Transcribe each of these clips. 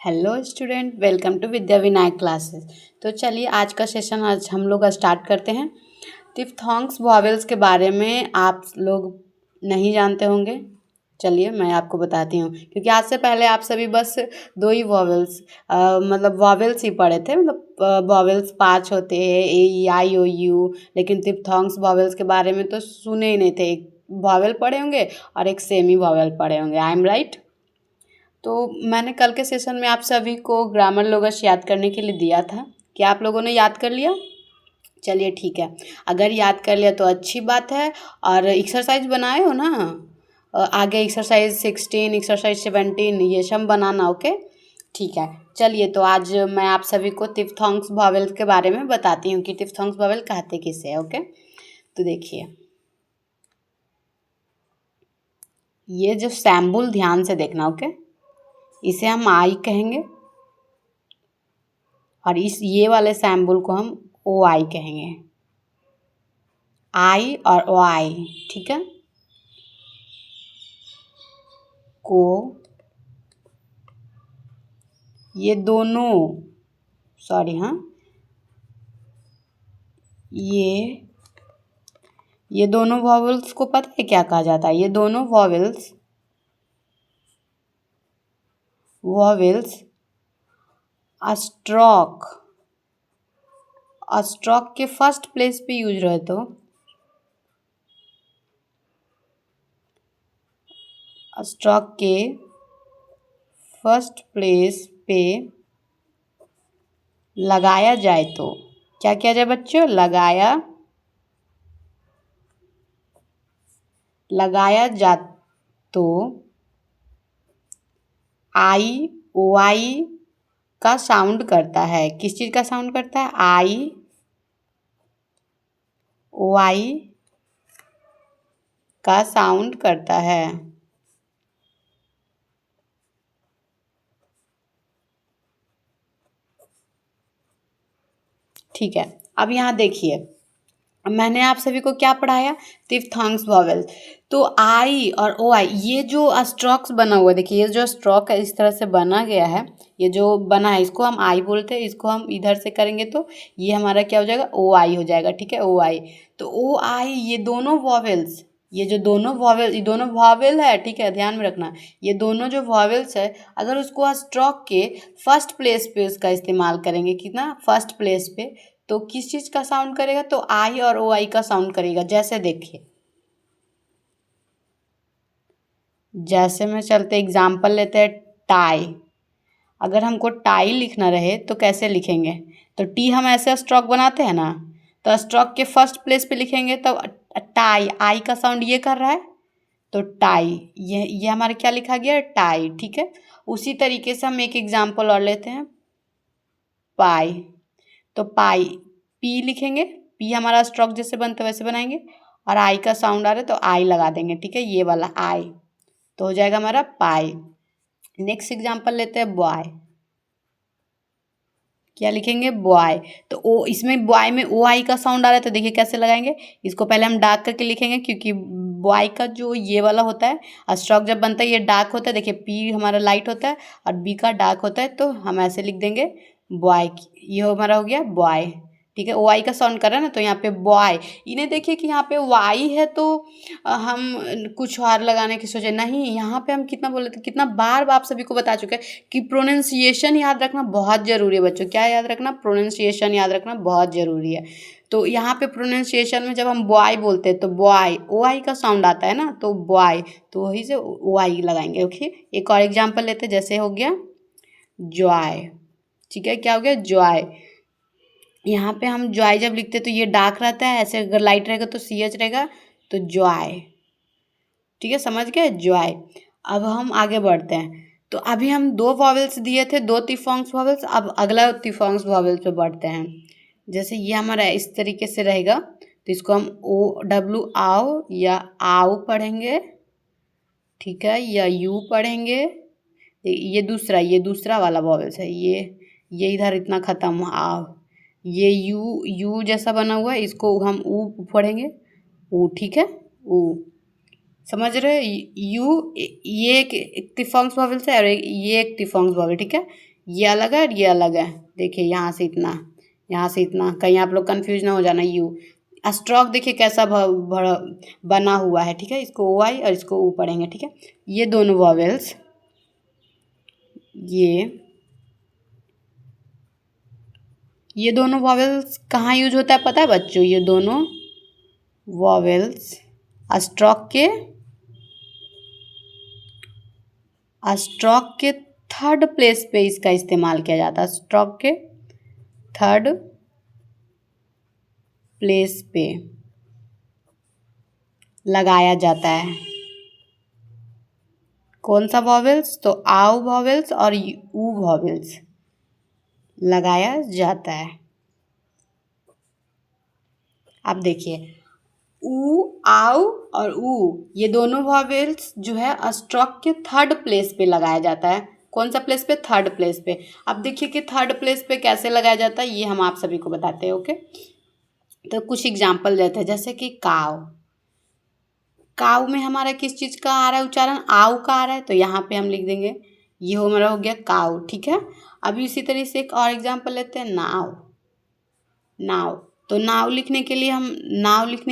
Hello student, welcome to Vidya Vinayak classes. तो चलिए आज का सेशन आज हम लोग स्टार्ट करते हैं। डिप्थोंग्स वॉवेल्स के बारे में आप लोग नहीं जानते होंगे। चलिए मैं आपको बताती हूँ, क्योंकि आज से पहले आप सभी बस दो ही वॉवेल्स मतलब वॉवेल्स ही पढ़े थे। मतलब वॉवेल्स 5 होते हैं, ए ई आई ओ यू, लेकिन डिप्थोंग्स वॉवेल्स के बारे में तो सुने ही नहीं थे। एक वॉवेल पढ़े होंगे और एक सेमी वॉवेल पढ़े होंगे। I am right. तो मैंने कल के सेशन में आप सभी को ग्रामर लोगस याद करने के लिए दिया था। क्या आप लोगों ने याद कर लिया? चलिए ठीक है, अगर याद कर लिया तो अच्छी बात है। और एक्सरसाइज बनाए हो ना? आगे एक्सरसाइज 16, एक्सरसाइज 17 ये सब बनाना। ओके ठीक है। चलिए तो आज मैं आप सभी को डिप्थोंग्स वॉवेल के बारे में बताती हूँ कि डिप्थोंग्स वॉवेल कहते किसे है। ओके तो देखिए, ये जो सैम्बुल ध्यान से देखना। ओके, इसे हम आई कहेंगे और ये वाले सैम्बुल को हम ओ आई कहेंगे। आई और ओ आई, ठीक है, को ये दोनों, सॉरी हाँ, ये दोनों वॉवेल्स को पता है क्या कहा जाता है? ये दोनों वॉवेल्स स्ट्रोक के फर्स्ट प्लेस पे यूज रहे तो स्ट्रोक के फर्स्ट प्लेस पे लगाया जाए तो क्या किया जाए बच्चों? लगाया जा तो आई ओ आई का साउंड करता है। किस चीज़ का साउंड करता है? आई ओ आई का साउंड करता है। ठीक है, अब यहाँ देखिए, मैंने आप सभी को क्या पढ़ाया? Diphthongs vowel. तो आई और ओ आई, ये जो स्ट्रोक्स बना हुआ है, देखिए ये जो स्ट्रोक है इस तरह से बना गया है, ये जो बना है इसको हम आई बोलते हैं। इसको हम इधर से करेंगे तो ये हमारा क्या हो जाएगा? ओ आई हो जाएगा। ठीक है, ओ आई। तो ओ आई ये दोनों वॉवेल्स, ये दोनों वॉवेल है। ठीक है, ध्यान में रखना, ये दोनों जो वॉवेल्स है, अगर उसको स्ट्रोक के फर्स्ट प्लेस पे उसका इस्तेमाल करेंगे, कितना फर्स्ट प्लेस पे, तो किस चीज़ का साउंड करेगा? तो आई और ओ आई का साउंड करेगा। जैसे देखिए, जैसे में चलते एग्जाम्पल लेते हैं, टाई। अगर हमको टाई लिखना रहे तो कैसे लिखेंगे? तो टी हम ऐसे स्ट्रोक बनाते हैं ना, तो स्ट्रोक के फर्स्ट प्लेस पे लिखेंगे तो टाई, आई का साउंड ये कर रहा है तो टाई, ये हमारे क्या लिखा गया? टाई। ठीक है, उसी तरीके से हम एक एग्जाम्पल और लेते हैं, पाई। तो पाई पी लिखेंगे, पी हमारा स्ट्रोक जैसे बनता है वैसे बनाएंगे, और आई का साउंड आ रहा है तो आई लगा देंगे। ठीक है, ये वाला आई, तो हो जाएगा हमारा पाई। नेक्स्ट एग्जाम्पल लेते हैं, बॉय। क्या लिखेंगे? बॉय। तो ओ, इसमें बॉय में ओ आई का साउंड आ रहा है तो देखिए कैसे लगाएंगे। इसको पहले हम डार्क करके लिखेंगे, क्योंकि बॉय का जो ये वाला होता है स्ट्रोक जब बनता है ये डार्क होता है। देखिए पी हमारा लाइट होता है और बी का डार्क होता है, तो हम ऐसे लिख देंगे बॉय। ये हमारा हो गया बॉय। ठीक है, ओ आई का साउंड कर रहा है ना, तो यहाँ पे बॉय। इन्हें देखिए कि यहाँ पे वाई है तो हम कुछ और लगाने की सोचे नहीं, यहाँ पे हम कितना बोले थे, कितना बार आप सभी को बता चुके हैं कि प्रोनाउंसिएशन याद रखना बहुत ज़रूरी है बच्चों। क्या याद रखना? प्रोनाउंसिएशन याद रखना बहुत ज़रूरी है। तो यहाँ पे प्रोनाउंसिएशन में जब हम बॉय बोलते हैं तो बॉय, ओ आई का साउंड आता है ना, तो बॉय, तो वही से ओ आई लगाएंगे। ओके, एक और एग्जाम्पल लेते हैं, जैसे हो गया जॉय। ठीक है, क्या हो गया? जॉय। यहाँ पे हम जॉय जब लिखते हैं तो ये डार्क रहता है, ऐसे अगर लाइट रहेगा तो सी एच रहेगा, तो जॉय। ठीक है, समझ गए? जॉय। अब हम आगे बढ़ते हैं। तो अभी हम दो वॉवेल्स दिए थे, दो डिफोंग्स वॉवेल्स। अब अगला डिफोंग्स वॉवेल्स पे बढ़ते हैं। जैसे ये हमारा इस तरीके से रहेगा, तो इसको हम ओ डब्ल्यू आओ या आओ पढ़ेंगे। ठीक है, या यू पढ़ेंगे। ये दूसरा वाला वॉवेल्स है, ये इधर इतना ख़त्म आओ। ये यू जैसा बना हुआ है, इसको हम ऊ पढ़ेंगे, ऊ। ठीक है, ऊ। समझ रहे? यू, ये एक डिफोंग्स वॉवेल्स है और ये एक डिफोंग्स वॉवेल। ठीक है, ये अलग है और ये अलग है। देखिए यहाँ से इतना, यहाँ से इतना, कहीं आप लोग कंफ्यूज ना हो जाना। यू स्ट्रोक देखिए कैसा बना हुआ है, ठीक है। इसको ओ आई और इसको ऊ पढ़ेंगे, ठीक है। ये दोनों वॉवेल्स, ये दोनों वॉवेल्स कहाँ यूज होता है पता है बच्चों? ये दोनों वॉवेल्स स्ट्रोक के थर्ड प्लेस पे इसका इस्तेमाल किया जाता है। स्ट्रोक के थर्ड प्लेस पे लगाया जाता है। कौन सा वॉवेल्स? तो आउ वॉवेल्स और ऊ वॉवेल्स लगाया जाता है। अब देखिए ऊ, आउ और ऊ, ये दोनों वॉवेल्स जो है स्ट्रोक के थर्ड प्लेस पे लगाया जाता है। कौन सा प्लेस पे? थर्ड प्लेस पे। अब देखिए कि थर्ड प्लेस पे कैसे लगाया जाता है, ये हम आप सभी को बताते हैं, ओके। तो कुछ एग्जाम्पल देते हैं, जैसे कि काव। काव में हमारा किस चीज़ का आ रहा है उच्चारण? आउ का आ रहा है, तो यहाँ पे हम लिख देंगे, ये हमारा हो गया काव, ठीक है। अभी इसी तरह से एक और एग्जाम्पल लेते हैं, नाव। नाव, तो नाव लिखने के लिए हम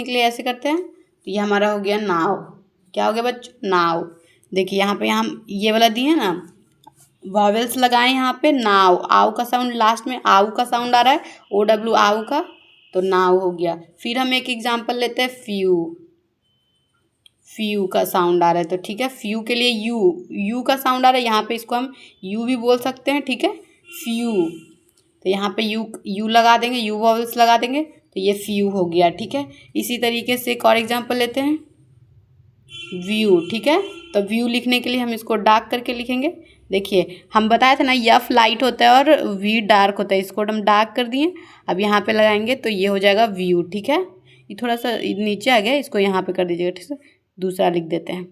ऐसे करते हैं, तो ये हमारा हो गया नाव। क्या हो गया बच्चों? नाव। देखिए यहाँ पे हम ये वाला दिए हैं ना, वॉवेल्स लगाए यहाँ पे, नाव, आउ का साउंड लास्ट में, आउ का साउंड आ रहा है, ओ डब्ल्यू आउ का, तो नाव हो गया। फिर हम एक एग्जाम्पल लेते हैं, फ्यू का साउंड आ रहा है, तो ठीक है, फ्यू के लिए यू का साउंड आ रहा है, यहाँ पे इसको हम यू भी बोल सकते हैं, ठीक है, फ्यू। तो यहाँ पे यू लगा देंगे, यू वॉवेल्स लगा देंगे, तो ये फ्यू हो गया, ठीक है। इसी तरीके से एक और एग्जांपल लेते हैं, व्यू, ठीक है। तो व्यू लिखने के लिए हम इसको डार्क करके लिखेंगे। देखिए हम बताए थे ना, यफ लाइट होता है और वी डार्क होता है, इसको हम डार्क कर दिए। अब यहाँ पे लगाएंगे तो ये हो जाएगा व्यू, ठीक है। ये थोड़ा सा नीचे आ गया, इसको यहाँ पे कर दीजिएगा, ठीक है। दूसरा लिख देते हैं,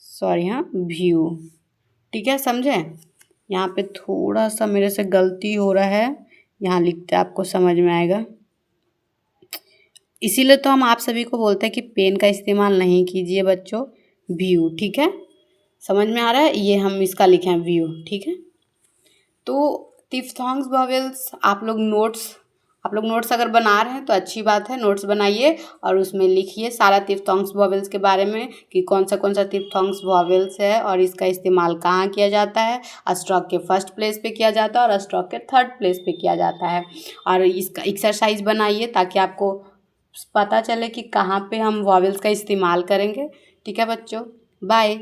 सॉरी, हाँ, व्यू, ठीक है, समझे। यहाँ पे थोड़ा सा मेरे से गलती हो रहा है, यहाँ लिखते आपको समझ में आएगा। इसीलिए तो हम आप सभी को बोलते हैं कि पेन का इस्तेमाल नहीं कीजिए बच्चों, व्यू, ठीक है। समझ में आ रहा है? ये हम इसका लिखे हैं व्यू, ठीक है। तो डिफ्थॉन्ग्स वॉवेल्स आप लोग नोट्स अगर बना रहे हैं तो अच्छी बात है, नोट्स बनाइए और उसमें लिखिए सारा डिफ्थॉन्ग्स वॉवेल्स के बारे में कि कौन सा डिफ्थॉन्ग्स वॉवेल्स है और इसका इस्तेमाल कहाँ किया जाता है। स्ट्रोक के फर्स्ट प्लेस पे किया जाता है और स्ट्रोक के थर्ड प्लेस पे किया जाता है। और इसका एक्सरसाइज बनाइए ताकि आपको पता चले कि कहाँ पे हम वॉवेल्स का इस्तेमाल करेंगे, ठीक है बच्चों। बाय।